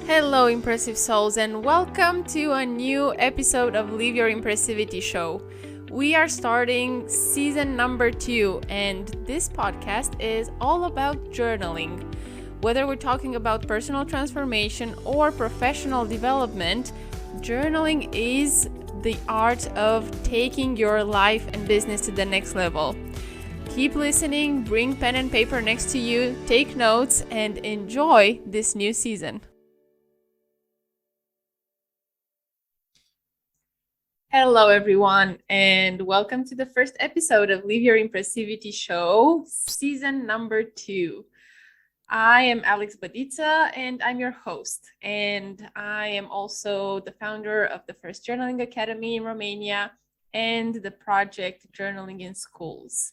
Hello, impressive souls, and welcome to a new episode of Your Impressivity Show. We are starting season number 2, and this podcast is all about journaling. Whether we're talking about personal transformation or professional development, journaling is the art of taking your life and business to the next level. Keep listening, bring pen and paper next to you, take notes, and enjoy this new season. Hello, everyone, and welcome to the first episode of Your Impressivity Show, season number 2. I am Alex Badita, and I'm your host, and I am also the founder of the First Journaling Academy in Romania and the project Journaling in Schools.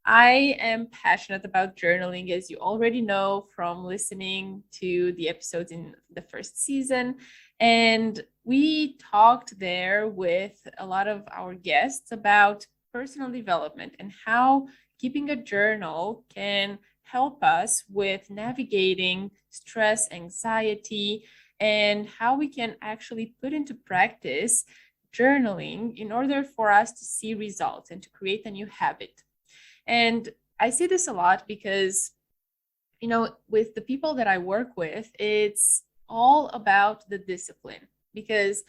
I am passionate about journaling, as you already know from listening to the episodes in the first season. And we talked there with a lot of our guests about personal development and how keeping a journal can help us with navigating stress, anxiety, and how we can actually put into practice journaling in order for us to see results and to create a new habit. And I see this a lot because, with the people that I work with, it's all about the discipline, because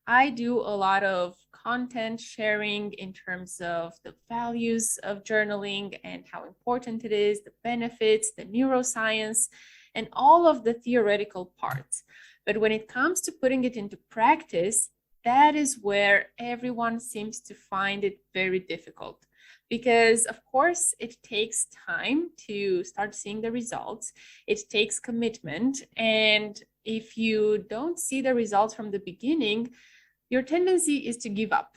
I do a lot of content sharing in terms of the values of journaling and how important it is, the benefits, the neuroscience, and all of the theoretical parts. But when it comes to putting it into practice, that is where everyone seems to find it very difficult. Because, of course, it takes time to start seeing the results. It takes commitment. And if you don't see the results from the beginning, your tendency is to give up.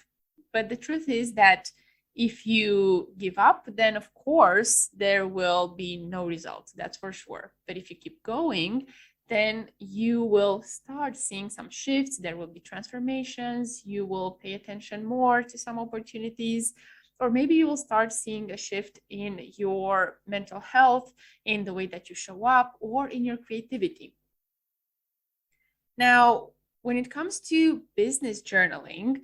But the truth is that if you give up, then of course there will be no results. That's for sure. But if you keep going, then you will start seeing some shifts. There will be transformations. You will pay attention more to some opportunities. Or maybe you will start seeing a shift in your mental health, in the way that you show up, or in your creativity. Now, when it comes to business journaling,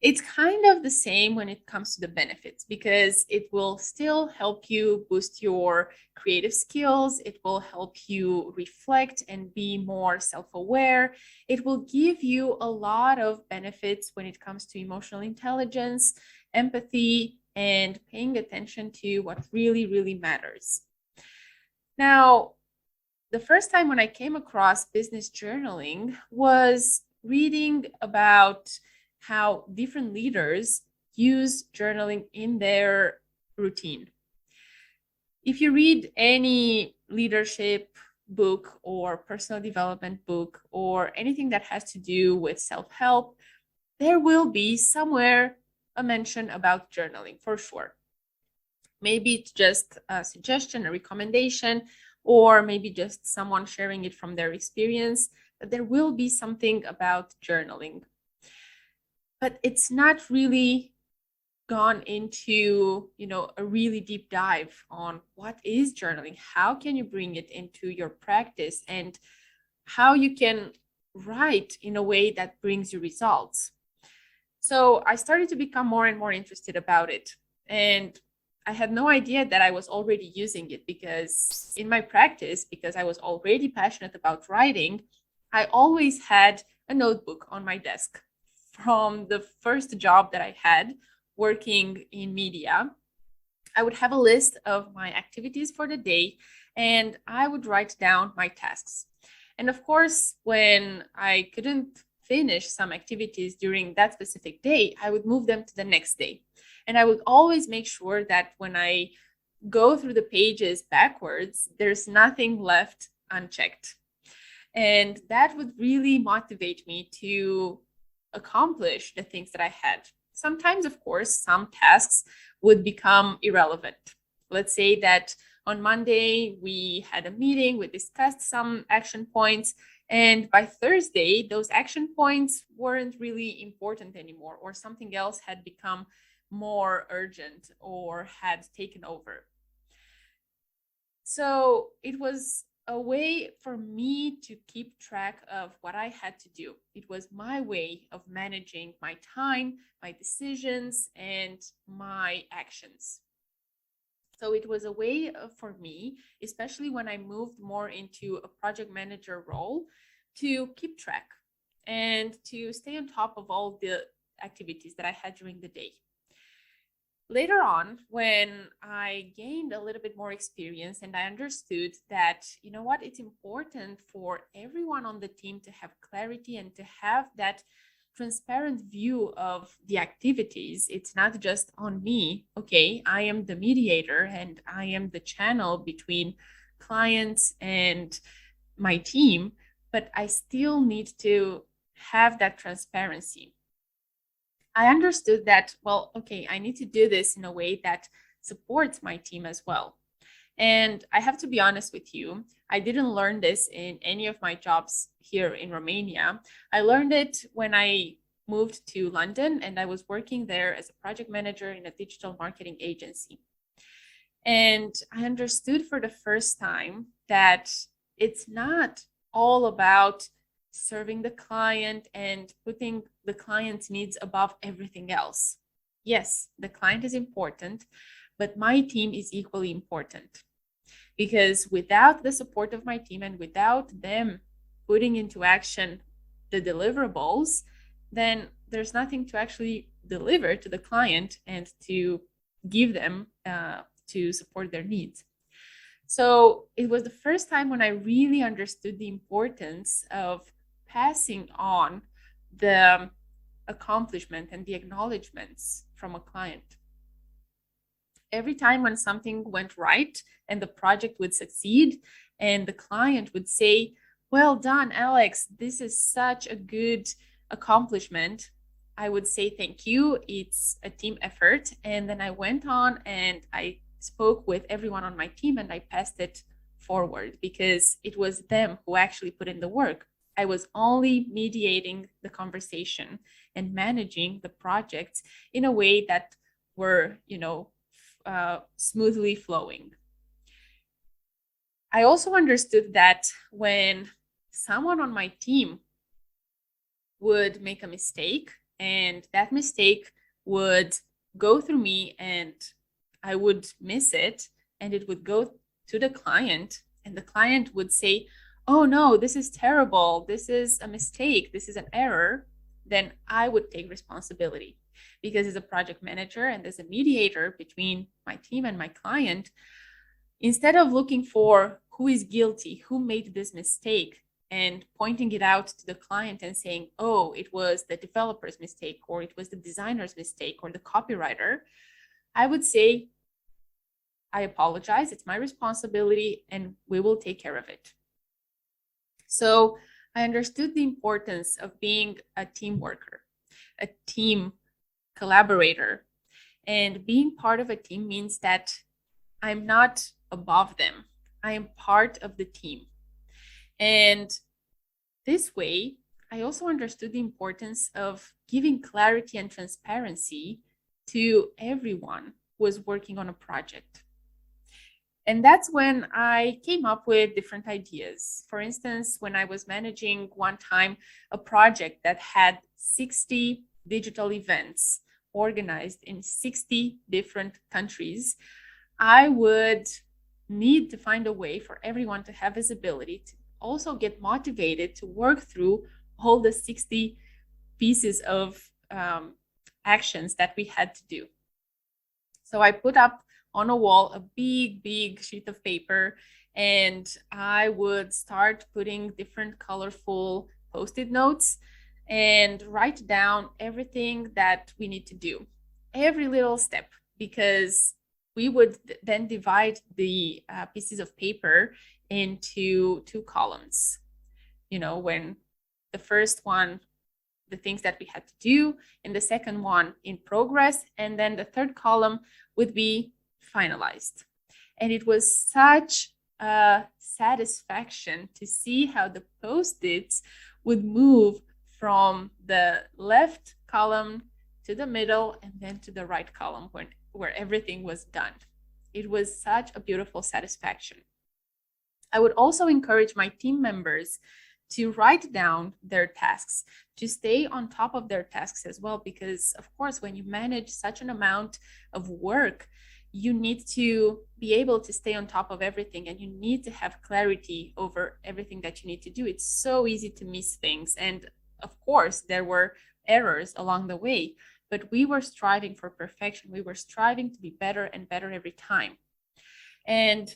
it's kind of the same when it comes to the benefits, because it will still help you boost your creative skills. It will help you reflect and be more self-aware. It will give you a lot of benefits when it comes to emotional intelligence, empathy, and paying attention to what really, really matters. Now, the first time when I came across business journaling was reading about how different leaders use journaling in their routine. If you read any leadership book or personal development book or anything that has to do with self-help, there will be somewhere a mention about journaling for sure. Maybe it's just a suggestion, a recommendation, or maybe just someone sharing it from their experience, but there will be something about journaling. But it's not really gone into, a really deep dive on what is journaling, how can you bring it into your practice, and how you can write in a way that brings you results. So I started to become more and more interested about it. And I had no idea that I was already using it, because in my practice, because I was already passionate about writing, I always had a notebook on my desk from the first job that I had working in media. I would have a list of my activities for the day, and I would write down my tasks. And of course, when I couldn't finish some activities during that specific day, I would move them to the next day. And I would always make sure that when I go through the pages backwards, there's nothing left unchecked. And that would really motivate me to accomplish the things that I had. Sometimes, of course, some tasks would become irrelevant. Let's say that on Monday, we had a meeting, we discussed some action points, and by Thursday, those action points weren't really important anymore, or something else had become more urgent or had taken over. So it was a way for me to keep track of what I had to do. It was my way of managing my time, my decisions, and my actions. So it was a way for me, especially when I moved more into a project manager role, to keep track and to stay on top of all the activities that I had during the day. Later on, when I gained a little bit more experience and I understood that, you know what, it's important for everyone on the team to have clarity and to have that transparent view of the activities. It's not just on me. Okay, I am the mediator and I am the channel between clients and my team, but I still need to have that transparency. I understood that, well, okay, I need to do this in a way that supports my team as well. And I have to be honest with you, I didn't learn this in any of my jobs here in Romania. I learned it when I moved to London and I was working there as a project manager in a digital marketing agency. And I understood for the first time that it's not all about serving the client and putting the client's needs above everything else. Yes, the client is important, but my team is equally important, because without the support of my team and without them putting into action the deliverables, then there's nothing to actually deliver to the client and to give them to support their needs. So it was the first time when I really understood the importance of passing on the accomplishment and the acknowledgments from a client. Every time when something went right and the project would succeed and the client would say, well done, Alex, this is such a good accomplishment, I would say, thank you. It's a team effort. And then I went on and I spoke with everyone on my team and I passed it forward because it was them who actually put in the work. I was only mediating the conversation and managing the projects in a way that were, smoothly flowing. I also understood that when someone on my team would make a mistake and that mistake would go through me and I would miss it and it would go to the client and the client would say, oh no, this is terrible, this is a mistake, this is an error, then I would take responsibility. Because as a project manager and as a mediator between my team and my client, instead of looking for who is guilty, who made this mistake, and pointing it out to the client and saying, oh, it was the developer's mistake, or it was the designer's mistake, or the copywriter, I would say, I apologize, it's my responsibility, and we will take care of it. So I understood the importance of being a team worker, a team collaborator. And being part of a team means that I'm not above them. I am part of the team. And this way, I also understood the importance of giving clarity and transparency to everyone who was working on a project. And that's when I came up with different ideas. For instance, when I was managing one time a project that had 60 digital events organized in 60 different countries, I would need to find a way for everyone to have visibility, to also get motivated to work through all the 60 pieces of actions that we had to do. So I put up on a wall a big sheet of paper, and I would start putting different colorful post-it notes and write down everything that we need to do, every little step, because we would then divide the pieces of paper into two columns. When the first one, the things that we had to do, and the second one in progress, and then the third column would be finalized. And it was such a satisfaction to see how the post-its would move from the left column to the middle and then to the right column where everything was done. It was such a beautiful satisfaction. I would also encourage my team members to write down their tasks, to stay on top of their tasks as well, because of course, when you manage such an amount of work, you need to be able to stay on top of everything, and you need to have clarity over everything that you need to do. It's so easy to miss things. And of course, there were errors along the way, but we were striving for perfection. We were striving to be better and better every time. And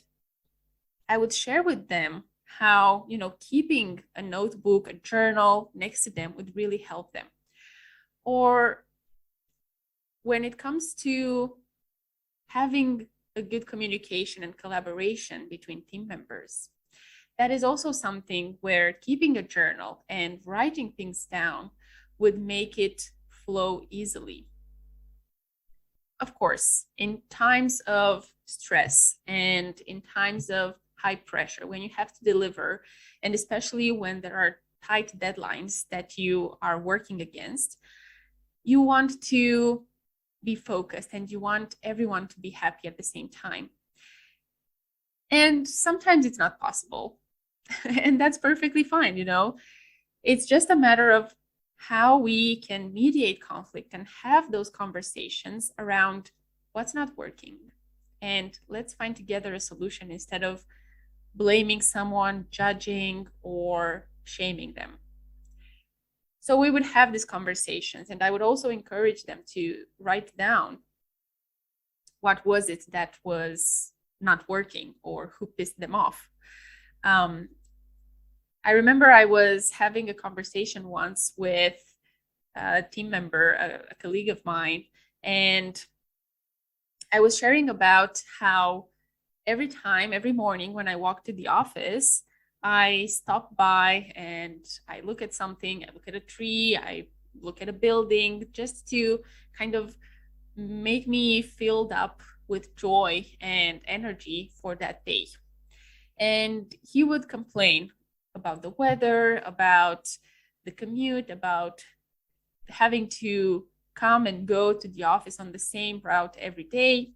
I would share with them how, keeping a notebook, a journal next to them would really help them. Or when it comes to having a good communication and collaboration between team members, that is also something where keeping a journal and writing things down would make it flow easily. Of course, in times of stress and in times of high pressure, when you have to deliver, and especially when there are tight deadlines that you are working against, you want to be focused and you want everyone to be happy at the same time. And sometimes it's not possible. And that's perfectly fine, It's just a matter of how we can mediate conflict and have those conversations around what's not working. And let's find together a solution instead of blaming someone, judging, or shaming them. So we would have these conversations, and I would also encourage them to write down what was it that was not working or who pissed them off. I remember I was having a conversation once with a team member, a colleague of mine, and I was sharing about how every morning when I walk to the office, I stop by and I look at something, I look at a tree, I look at a building, just to kind of make me filled up with joy and energy for that day. And he would complain about the weather, about the commute, about having to come and go to the office on the same route every day.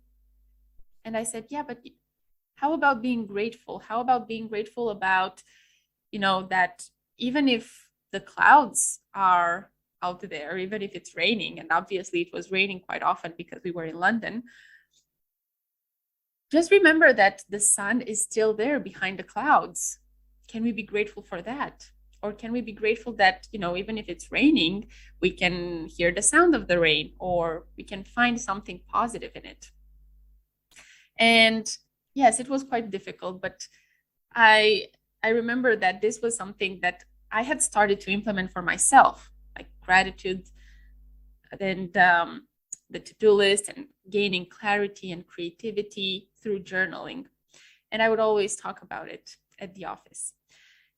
And I said, yeah, but how about being grateful? How about being grateful about, that even if the clouds are out there, even if it's raining, and obviously it was raining quite often because we were in London, just remember that the sun is still there behind the clouds. Can we be grateful for that? Or can we be grateful that, even if it's raining, we can hear the sound of the rain, or we can find something positive in it? And yes, it was quite difficult, but I remember that this was something that I had started to implement for myself, like gratitude and the to-do list and gaining clarity and creativity through journaling. And I would always talk about it at the office.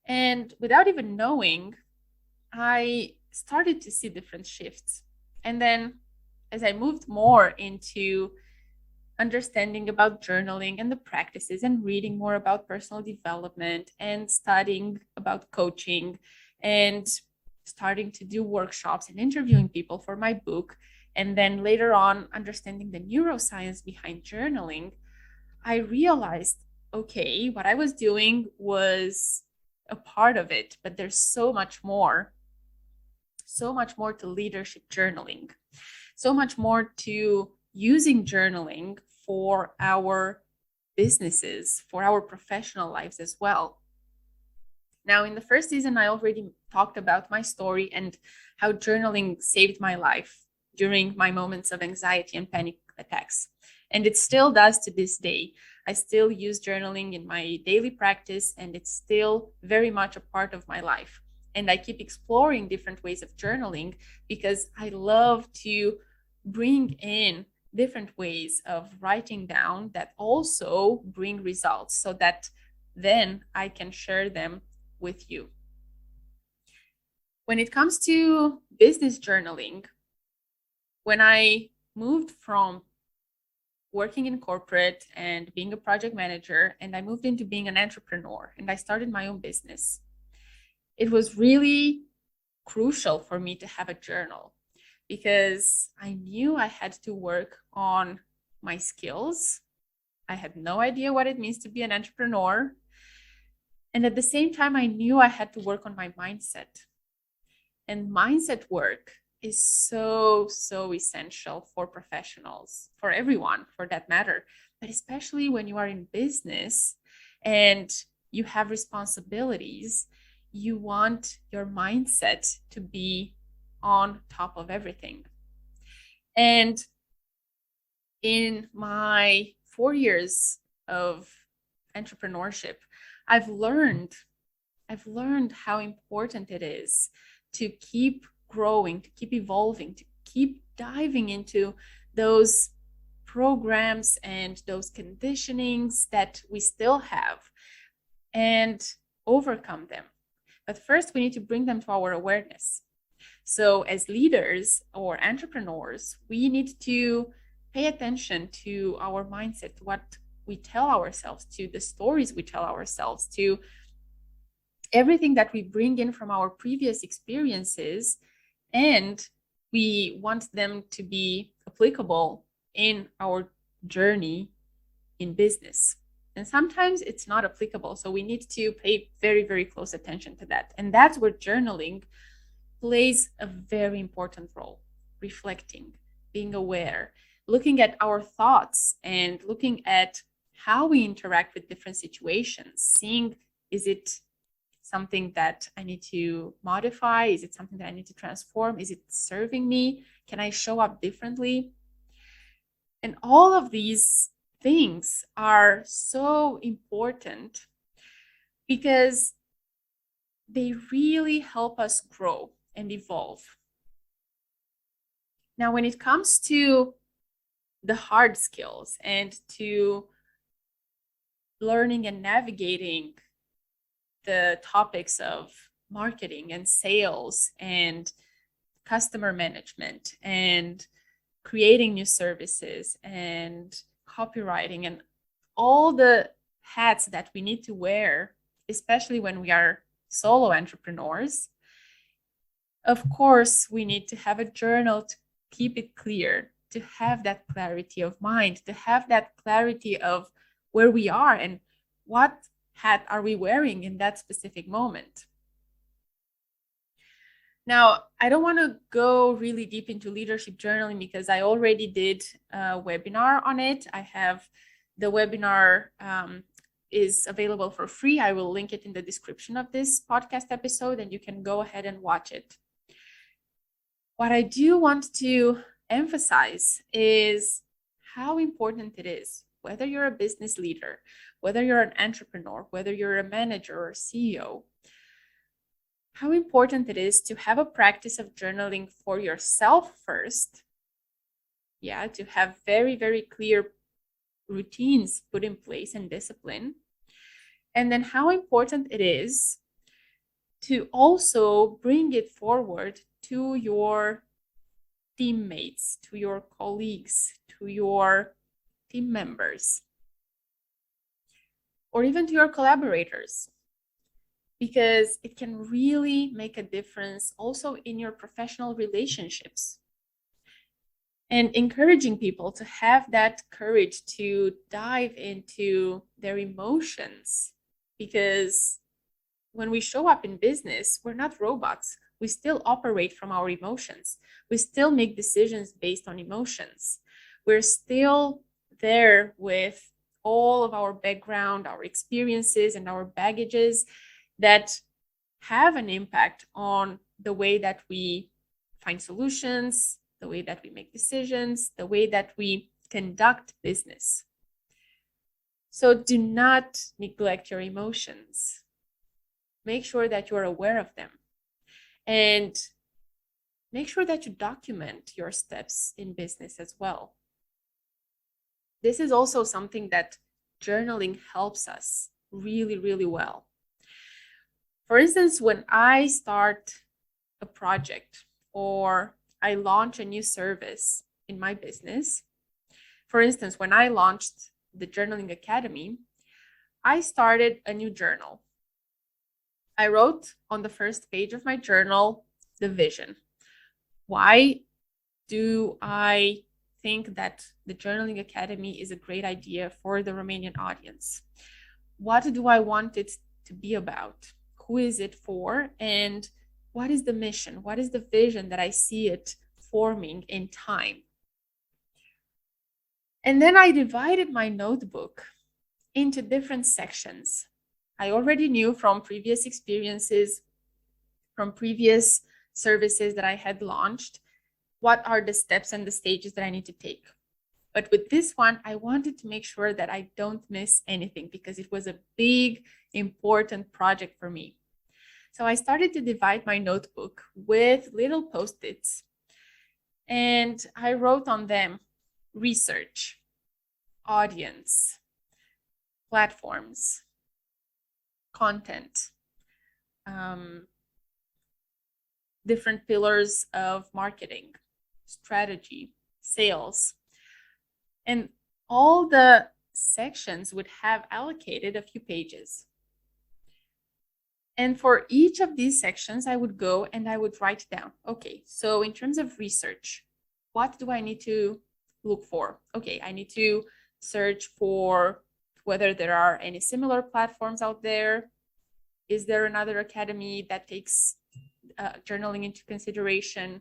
And without even knowing, I started to see different shifts. And then as I moved more into understanding about journaling and the practices and reading more about personal development and studying about coaching and starting to do workshops and interviewing people for my book, and then later on understanding the neuroscience behind journaling, I realized, okay, what I was doing was a part of it, but there's so much more to leadership journaling, so much more to using journaling for our businesses, for our professional lives as well. Now, in the first season, I already talked about my story and how journaling saved my life during my moments of anxiety and panic attacks. And it still does to this day. I still use journaling in my daily practice, and it's still very much a part of my life. And I keep exploring different ways of journaling because I love to bring in different ways of writing down that also bring results, so that then I can share them with you. When it comes to business journaling, when I moved from working in corporate and being a project manager, and I moved into being an entrepreneur, and I started my own business, it was really crucial for me to have a journal, because I knew I had to work on my skills. I had no idea what it means to be an entrepreneur. And at the same time, I knew I had to work on my mindset. And mindset work is so, so essential for professionals, for everyone for that matter, but especially when you are in business and you have responsibilities, you want your mindset to be on top of everything. And in my 4 years of entrepreneurship, I've learned how important it is to keep growing, to keep evolving, to keep diving into those programs and those conditionings that we still have and overcome them. But first, we need to bring them to our awareness. So, as leaders or entrepreneurs, we need to pay attention to our mindset, to what we tell ourselves, to the stories we tell ourselves, to everything that we bring in from our previous experiences, and we want them to be applicable in our journey in business. And sometimes it's not applicable. So we need to pay very, very close attention to that. And that's where journaling plays a very important role. Reflecting, being aware, looking at our thoughts and looking at how we interact with different situations, seeing, is it something that I need to modify? Is it something that I need to transform? Is it serving me? Can I show up differently? And all of these things are so important because they really help us grow and evolve. Now, when it comes to the hard skills and to learning and navigating the topics of marketing and sales and customer management and creating new services and copywriting and all the hats that we need to wear, especially when we are solo entrepreneurs, of course, we need to have a journal to keep it clear, to have that clarity of mind, to have that clarity of where we are and what hat are we wearing in that specific moment. Now, I don't want to go really deep into leadership journaling because I already did a webinar on it. I have the webinar is available for free. I will link it in the description of this podcast episode and you can go ahead and watch it. What I do want to emphasize is how important it is, whether you're a business leader, whether you're an entrepreneur, whether you're a manager or CEO, how important it is to have a practice of journaling for yourself first. Yeah, to have very, very clear routines put in place and discipline. And then how important it is to also bring it forward to your teammates, to your colleagues, to your team members, or even to your collaborators, because it can really make a difference also in your professional relationships. And encouraging people to have that courage to dive into their emotions, because when we show up in business, we're not robots. We still operate from our emotions. We still make decisions based on emotions. We're still there with all of our background, our experiences, and our baggages that have an impact on the way that we find solutions, the way that we make decisions, the way that we conduct business. So do not neglect your emotions. Make sure that you're aware of them. And make sure that you document your steps in business as well. This is also something that journaling helps us really, really well. For instance, when I start a project or I launch a new service in my business, for instance, when I launched the Journaling Academy, I started a new journal. I wrote on the first page of my journal the vision. Why do I think that the Journaling Academy is a great idea for the Romanian audience? What do I want it to be about? Who is it for? And what is the mission? What is the vision that I see it forming in time? And then I divided my notebook into different sections. I already knew from previous experiences, from previous services that I had launched, what are the steps and the stages that I need to take. But with this one, I wanted to make sure that I don't miss anything because it was a big, important project for me. So I started to divide my notebook with little post-its, and I wrote on them research, audience, platforms, content, different pillars of marketing, strategy, sales. And all the sections would have allocated a few pages. And for each of these sections, I would go and I would write down, okay, so in terms of research, what do I need to look for? Okay, I need to search for whether there are any similar platforms out there. Is there another academy that takes journaling into consideration?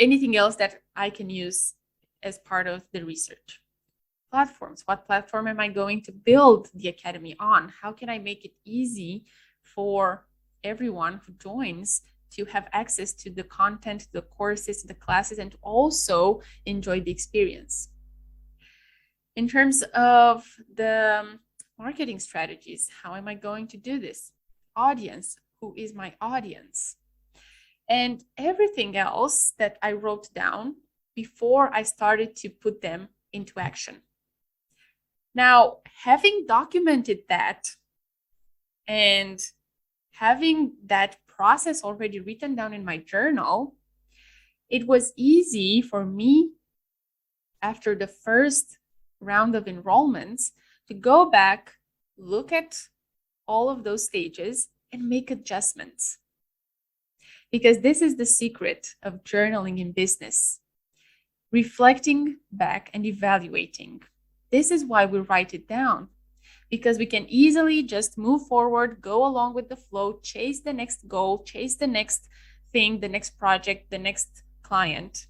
Anything else that I can use as part of the research? Platforms. What platform am I going to build the academy on? How can I make it easy for everyone who joins to have access to the content, the courses, the classes, and to also enjoy the experience? In terms of the marketing strategies, how am I going to do this? Audience. Who is my audience? And everything else that I wrote down before I started to put them into action. Now, having documented that and having that process already written down in my journal, it was easy for me after the first round of enrollments to go back, look at all of those stages and make adjustments. Because this is the secret of journaling in business. Reflecting back and evaluating. This is why we write it down, because we can easily just move forward, go along with the flow, chase the next goal, chase the next thing, the next project, the next client.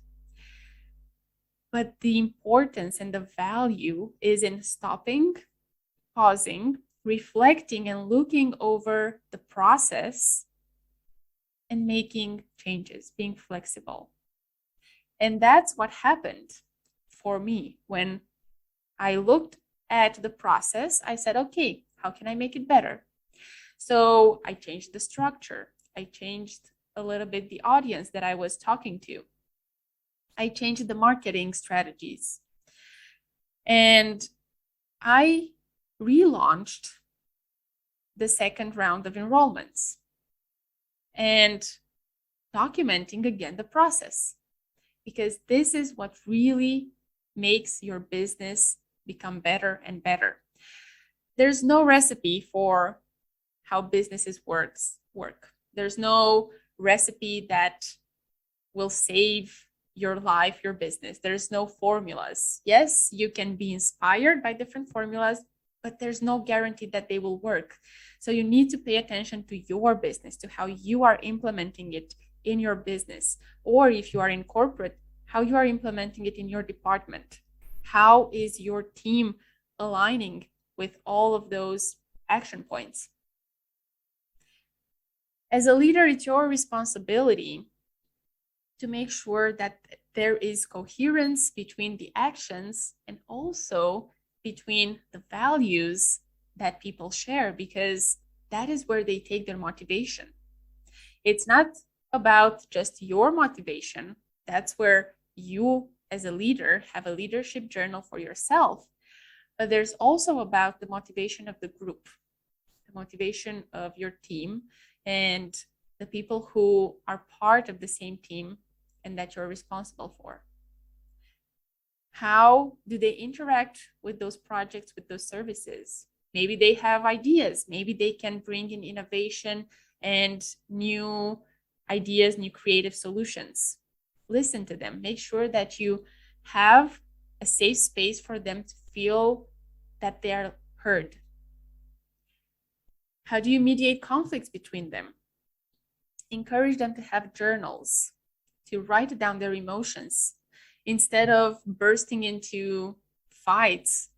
But the importance and the value is in stopping, pausing, reflecting, and looking over the process and making changes, being flexible. And that's what happened for me. When I looked at the process, I said, okay, how can I make it better? So I changed the structure. I changed a little bit the audience that I was talking to. I changed the marketing strategies. And I relaunched the second round of enrollments and documenting again the process, because this is what really makes your business become better and better. There's no recipe for how businesses work. There's no recipe that will save your life, your business. There's no formulas. Yes, you can be inspired by different formulas, but there's no guarantee that they will work. So you need to pay attention to your business, to how you are implementing it in your business, or if you are in corporate, how you are implementing it in your department. How is your team aligning with all of those action points? As a leader, it's your responsibility to make sure that there is coherence between the actions and also between the values that people share, because that is where they take their motivation. It's not about just your motivation. That's where you, as a leader, have a leadership journal for yourself. But there's also about the motivation of the group, the motivation of your team, and the people who are part of the same team and that you're responsible for. How do they interact with those projects, with those services? Maybe they have ideas. Maybe they can bring in innovation and new ideas, new creative solutions. Listen to them. Make sure that you have a safe space for them to feel that they are heard, How do you mediate conflicts between them? Encourage them to have journals, to write down their emotions instead of bursting into fights.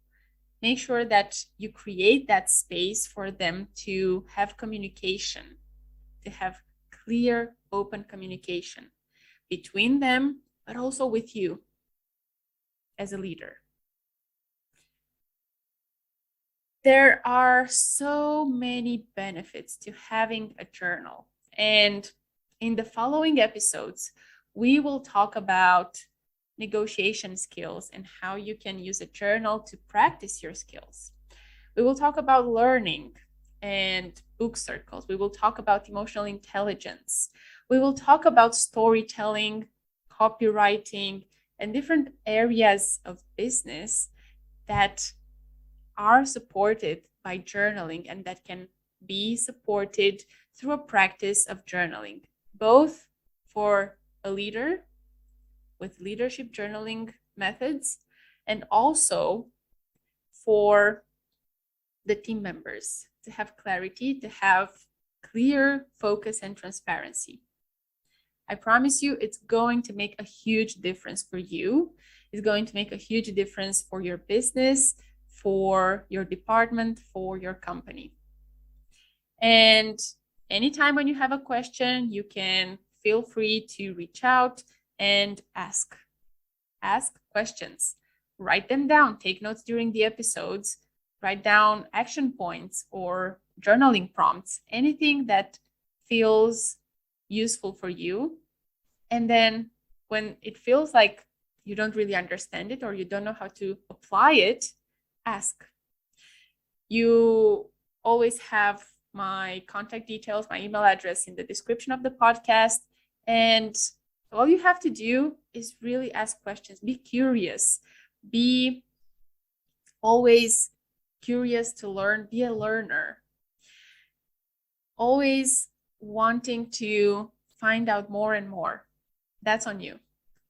Make sure that you create that space for them to have communication, to have clear, open communication between them, but also with you as a leader. There are so many benefits to having a journal. And in the following episodes, we will talk about negotiation skills and how you can use a journal to practice your skills. We will talk about learning and book circles. We will talk about emotional intelligence. We will talk about storytelling, copywriting, and different areas of business that are supported by journaling and that can be supported through a practice of journaling, both for a leader with leadership journaling methods and also for the team members to have clarity, to have clear focus and transparency. I promise you, it's going to make a huge difference for you. It's going to make a huge difference for your business, for your department, for your company. And anytime when you have a question, you can feel free to reach out and ask questions. Write them down, take notes during the episodes, write down action points or journaling prompts, anything that feels useful for you. And then when it feels like you don't really understand it or you don't know how to apply it, ask. You always have my contact details, my email address in the description of the podcast. And all you have to do is really ask questions. Be curious. Be always curious to learn. Be a learner. Always wanting to find out more and more. That's on you.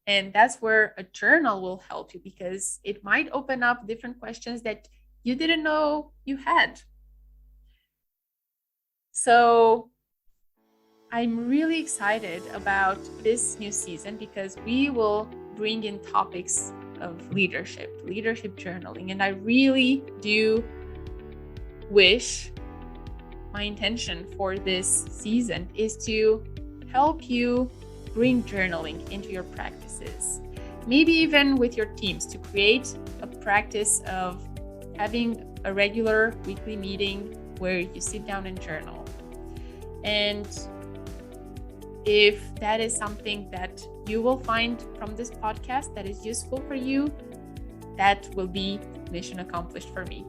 And that's where a journal will help you because it might open up different questions that you didn't know you had. So I'm really excited about this new season because we will bring in topics of leadership journaling. And I really do wish, my intention for this season is to help you bring journaling into your practices. Maybe even with your teams to create a practice of having a regular weekly meeting where you sit down and journal. And if that is something that you will find from this podcast that is useful for you, that will be mission accomplished for me.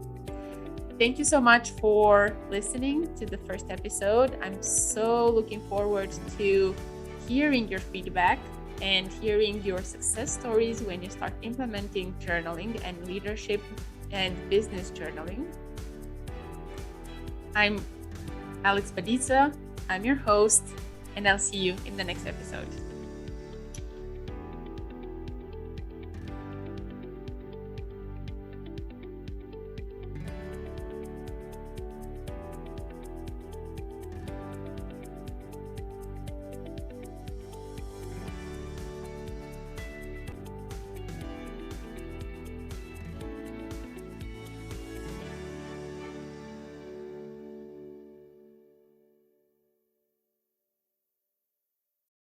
Thank you so much for listening to the first episode. I'm so looking forward to hearing your feedback and hearing your success stories when you start implementing journaling and leadership and business journaling. I'm Alex Badita. I'm your host, and I'll see you in the next episode.